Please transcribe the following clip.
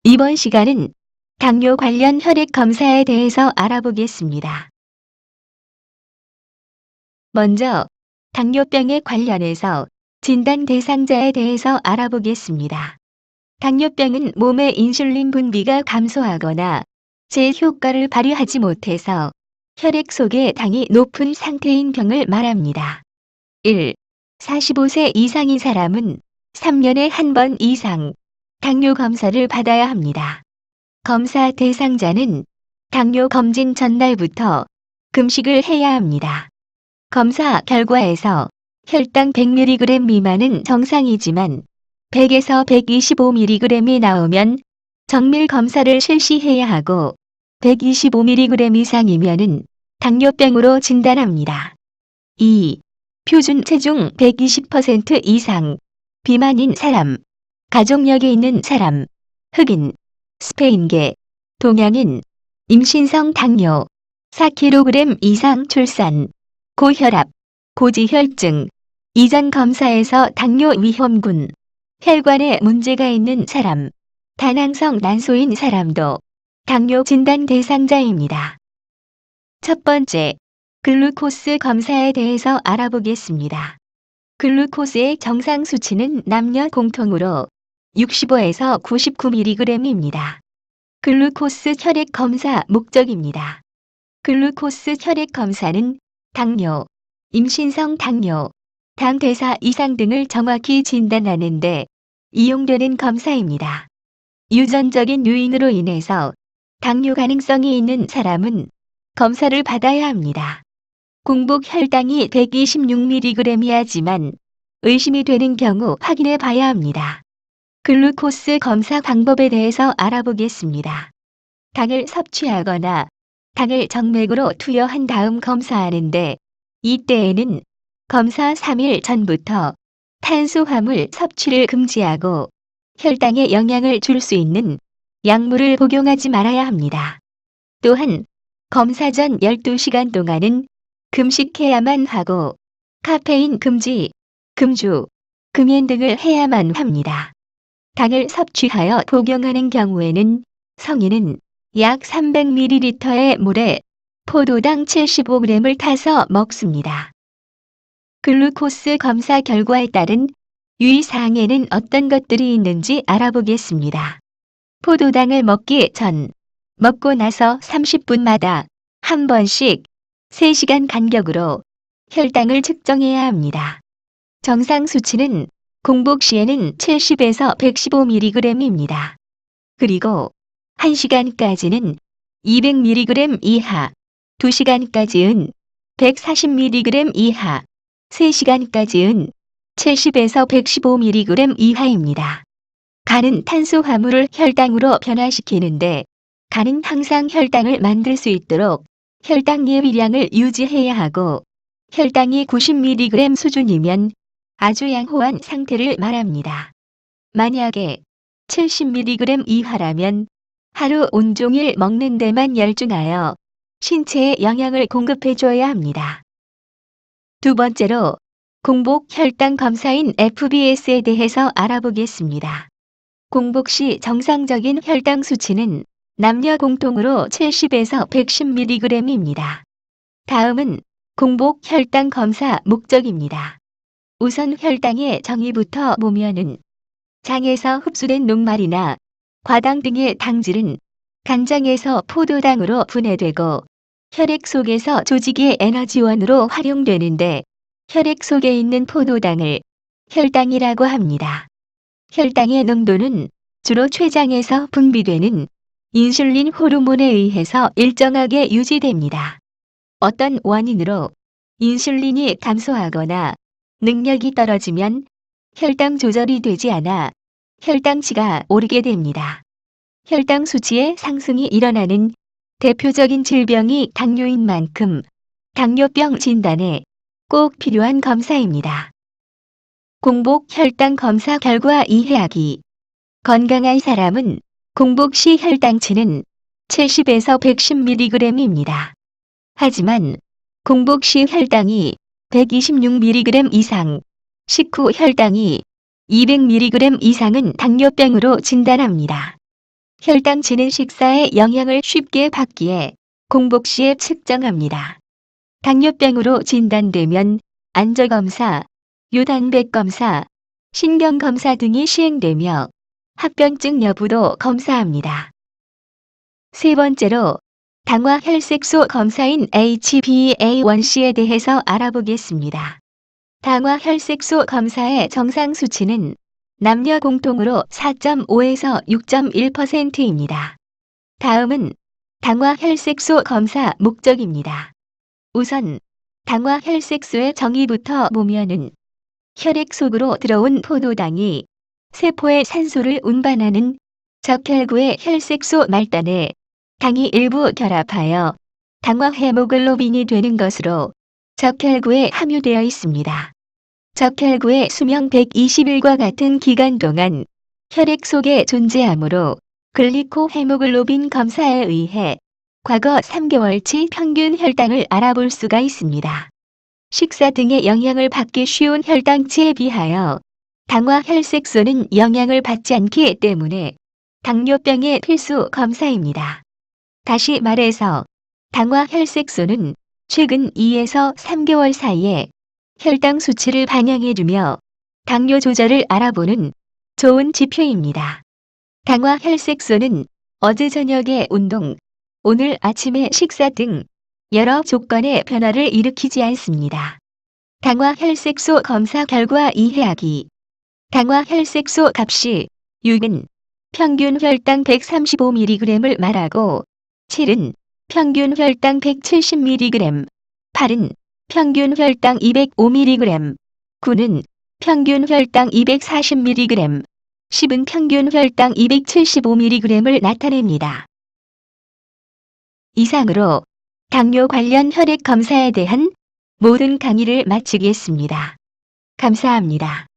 이번 시간은 당뇨 관련 혈액 검사에 대해서 알아보겠습니다. 먼저 당뇨병에 관련해서 진단 대상자에 대해서 알아보겠습니다. 당뇨병은 몸의 인슐린 분비가 감소하거나 제 효과를 발휘하지 못해서 혈액 속의 당이 높은 상태인 병을 말합니다. 1. 45세 이상인 사람은 3년에 한 번 이상 당뇨 검사를 받아야 합니다. 검사 대상자는 당뇨 검진 전날부터 금식을 해야 합니다. 검사 결과에서 혈당 100mg 미만은 정상이지만 100에서 125mg이 나오면 정밀 검사를 실시해야 하고 125mg 이상이면은 당뇨병으로 진단합니다. 2. 표준 체중 120% 이상 비만인 사람, 가족력이 있는 사람, 흑인, 스페인계, 동양인, 임신성 당뇨, 4kg 이상 출산, 고혈압, 고지혈증, 이전 검사에서 당뇨 위험군, 혈관에 문제가 있는 사람, 다낭성 난소인 사람도 당뇨 진단 대상자입니다. 첫 번째, 글루코스 검사에 대해서 알아보겠습니다. 글루코스의 정상 수치는 남녀 공통으로 65에서 99mg입니다. 글루코스 혈액 검사 목적입니다. 글루코스 혈액 검사는 당뇨, 임신성 당뇨, 당 대사 이상 등을 정확히 진단하는 데 이용되는 검사입니다. 유전적인 요인으로 인해서 당뇨 가능성이 있는 사람은 검사를 받아야 합니다. 공복 혈당이 126mg이지만 의심이 되는 경우 확인해 봐야 합니다. 글루코스 검사 방법에 대해서 알아보겠습니다. 당을 섭취하거나 당을 정맥으로 투여한 다음 검사하는데 이때에는 검사 3일 전부터 탄수화물 섭취를 금지하고 혈당에 영향을 줄 수 있는 약물을 복용하지 말아야 합니다. 또한 검사 전 12시간 동안은 금식해야만 하고 카페인 금지, 금주, 금연 등을 해야만 합니다. 당을 섭취하여 복용하는 경우에는 성인은 약 300ml의 물에 포도당 75g을 타서 먹습니다. 글루코스 검사 결과에 따른 유의사항에는 어떤 것들이 있는지 알아보겠습니다. 포도당을 먹기 전, 먹고 나서 30분마다 한 번씩 3시간 간격으로 혈당을 측정해야 합니다. 정상 수치는 공복 시에는 70에서 115mg입니다. 그리고 1시간까지는 200mg 이하, 2시간까지는 140mg 이하, 3시간까지는 70에서 115mg 이하입니다. 간은 탄수화물을 혈당으로 변화시키는데 간은 항상 혈당을 만들 수 있도록 혈당 예비량을 유지해야 하고 혈당이 90mg 수준이면 아주 양호한 상태를 말합니다. 만약에 70mg 이하라면 하루 온종일 먹는 데만 열중하여 신체에 영양을 공급해줘야 합니다. 두 번째로 공복 혈당 검사인 FBS에 대해서 알아보겠습니다. 공복 시 정상적인 혈당 수치는 남녀 공통으로 70에서 110mg입니다. 다음은 공복 혈당 검사 목적입니다. 우선 혈당의 정의부터 보면은 장에서 흡수된 녹말이나 과당 등의 당질은 간장에서 포도당으로 분해되고 혈액 속에서 조직의 에너지원으로 활용되는데 혈액 속에 있는 포도당을 혈당이라고 합니다. 혈당의 농도는 주로 췌장에서 분비되는 인슐린 호르몬에 의해서 일정하게 유지됩니다. 어떤 원인으로 인슐린이 감소하거나 능력이 떨어지면 혈당 조절이 되지 않아 혈당치가 오르게 됩니다. 혈당 수치의 상승이 일어나는 대표적인 질병이 당뇨인 만큼 당뇨병 진단에 꼭 필요한 검사입니다. 공복 혈당 검사 결과 이해하기. 건강한 사람은 공복 시 혈당치는 70에서 110mg입니다. 하지만 공복 시 혈당이 126mg 이상, 식후 혈당이 200mg 이상은 당뇨병으로 진단합니다. 혈당치는 식사의 영향을 쉽게 받기에 공복 시에 측정합니다. 당뇨병으로 진단되면 안저검사, 유단백검사, 신경검사 등이 시행되며 합병증 여부도 검사합니다. 세 번째로 당화 혈색소 검사인 HbA1c에 대해서 알아보겠습니다. 당화 혈색소 검사의 정상 수치는 남녀 공통으로 4.5에서 6.1%입니다. 다음은 당화 혈색소 검사 목적입니다. 우선 당화 혈색소의 정의부터 보면은 혈액 속으로 들어온 포도당이 세포에 산소를 운반하는 적혈구의 혈색소 말단에 당이 일부 결합하여 당화 헤모글로빈이 되는 것으로 적혈구에 함유되어 있습니다. 적혈구의 수명 120일과 같은 기간 동안 혈액 속에 존재하므로 글리코 헤모글로빈 검사에 의해 과거 3개월치 평균 혈당을 알아볼 수가 있습니다. 식사 등의 영향을 받기 쉬운 혈당치에 비하여 당화 혈색소는 영향을 받지 않기 때문에 당뇨병의 필수 검사입니다. 다시 말해서 당화 혈색소는 최근 2에서 3개월 사이에 혈당 수치를 반영해주며 당뇨 조절을 알아보는 좋은 지표입니다. 당화 혈색소는 어제 저녁의 운동, 오늘 아침의 식사 등 여러 조건의 변화를 일으키지 않습니다. 당화 혈색소 검사 결과 이해하기. 당화 혈색소 값이 6은 평균 혈당 135mg을 말하고 7은 평균 혈당 170mg, 8은 평균 혈당 205mg, 9는 평균 혈당 240mg, 10은 평균 혈당 275mg를 나타냅니다. 이상으로 당뇨 관련 혈액 검사에 대한 모든 강의를 마치겠습니다. 감사합니다.